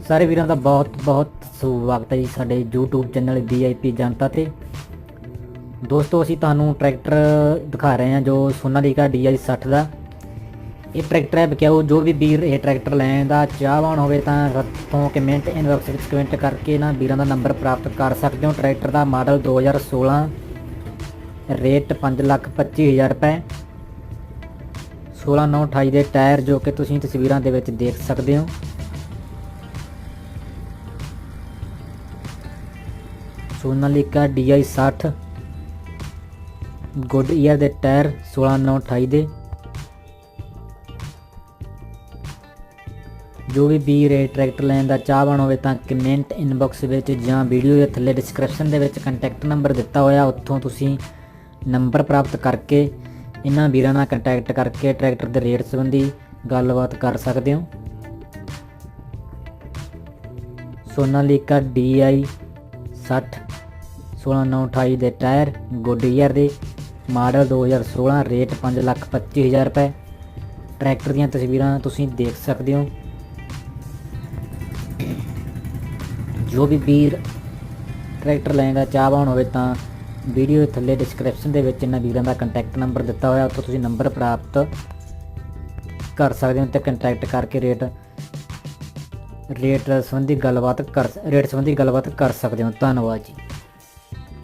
ਸਾਰੇ ਵੀਰਾਂ ਦਾ ਬਹੁਤ ਬਹੁਤ ਸਵਾਗਤ ਹੈ ਜੀ ਸਾਡੇ YouTube ਚੈਨਲ VIP ਜਨਤਾ ਤੇ। ਦੋਸਤੋ ਅਸੀਂ ਤੁਹਾਨੂੰ ਟਰੈਕਟਰ ਦਿਖਾ ਰਹੇ ਹਾਂ ਜੋ ਸੋਨਾਲੀਕਾ DI 60 ਦਾ। ਇਹ ਟਰੈਕਟਰ ਹੈ ਵਿਕਾਊ। ਜੋ ਵੀ ਵੀਰ ਇਹ ਟਰੈਕਟਰ ਲੈਣ ਦਾ ਚਾਹਵਾਨ ਹੋਵੇ ਤਾਂ ਸਾਥੋਂ ਕਮੈਂਟ ਇਨਬਾਕਸ ਵਿੱਚ ਕਮੈਂਟ ਕਰਕੇ ਨਾ ਵੀਰਾਂ ਦਾ ਨੰਬਰ ਪ੍ਰਾਪਤ ਕਰ ਸਕਦੇ ਹੋ। ਟਰੈਕਟਰ ਦਾ ਮਾਡਲ 2016, ਰੇਟ 5,25,000 ਰੁਪਏ, 16/9/28 ਦੇ ਟਾਇਰ ਜੋ ਕਿ ਤੁਸੀਂ ਤਸਵੀਰਾਂ ਦੇ ਵਿੱਚ ਦੇਖ ਸਕਦੇ ਹੋ। ਸੋਨਾਲੀਕਾ DI 60 ਗੁੱਡ ਈਅਰ ਦੇ ਟਾਇਰ 16/9/28 ਦੇ। ਜੋ ਵੀ ਵੀਰ ਇਹ ਟਰੈਕਟਰ ਲੈਣ ਦਾ ਚਾਹਵਾਨ ਹੋਵੇ ਤਾਂ ਕਮੈਂਟ ਇਨਬਾਕਸ ਵਿੱਚ ਜਾਂ ਵੀਡੀਓ ਦੇ ਥੱਲੇ ਡਿਸਕ੍ਰਿਪਸ਼ਨ ਦੇ ਵਿੱਚ ਕੰਟੈਕਟ ਨੰਬਰ ਦਿੱਤਾ ਹੋਇਆ, ਉੱਥੋਂ ਤੁਸੀਂ ਨੰਬਰ ਪ੍ਰਾਪਤ ਕਰਕੇ ਇਹਨਾਂ ਵੀਰਾਂ ਨਾਲ ਕੰਟੈਕਟ ਕਰਕੇ ਟਰੈਕਟਰ ਦੇ ਰੇਟ ਸੰਬੰਧੀ ਗੱਲਬਾਤ ਕਰ ਸਕਦੇ ਹੋ। ਸੋਨਾਲੀਕਾ DI 60 16/9/28 ਦੇ ਟਾਇਰ, ਗੁੱਡ ਈਅਰ ਦੇ, ਮਾਡਲ 2016, ਰੇਟ 5,25,000 ਰੁਪਏ। ਟਰੈਕਟਰ ਦੀਆਂ ਤਸਵੀਰਾਂ ਤੁਸੀਂ ਦੇਖ ਸਕਦੇ ਹੋ। ਜੋ ਵੀ ਵੀਰ ਟਰੈਕਟਰ ਲੈਣ ਦਾ ਚਾਹਵਾਨ ਹੋਵੇ ਤਾਂ ਵੀਡੀਓ ਦੇ ਥੱਲੇ ਡਿਸਕ੍ਰਿਪਸ਼ਨ ਦੇ ਵਿੱਚ ਇਹਨਾਂ ਵੀਰਾਂ ਦਾ ਕੰਟੈਕਟ ਨੰਬਰ ਦਿੱਤਾ ਹੋਇਆ, ਉੱਥੋਂ ਤੁਸੀਂ ਨੰਬਰ ਪ੍ਰਾਪਤ ਕਰ ਸਕਦੇ ਹੋ ਤੇ ਕੰਟੈਕਟ ਕਰਕੇ ਰੇਟ ਸੰਬੰਧੀ ਗੱਲਬਾਤ ਕਰ ਸਕਦੇ ਹੋ। ਧੰਨਵਾਦ ਜੀ।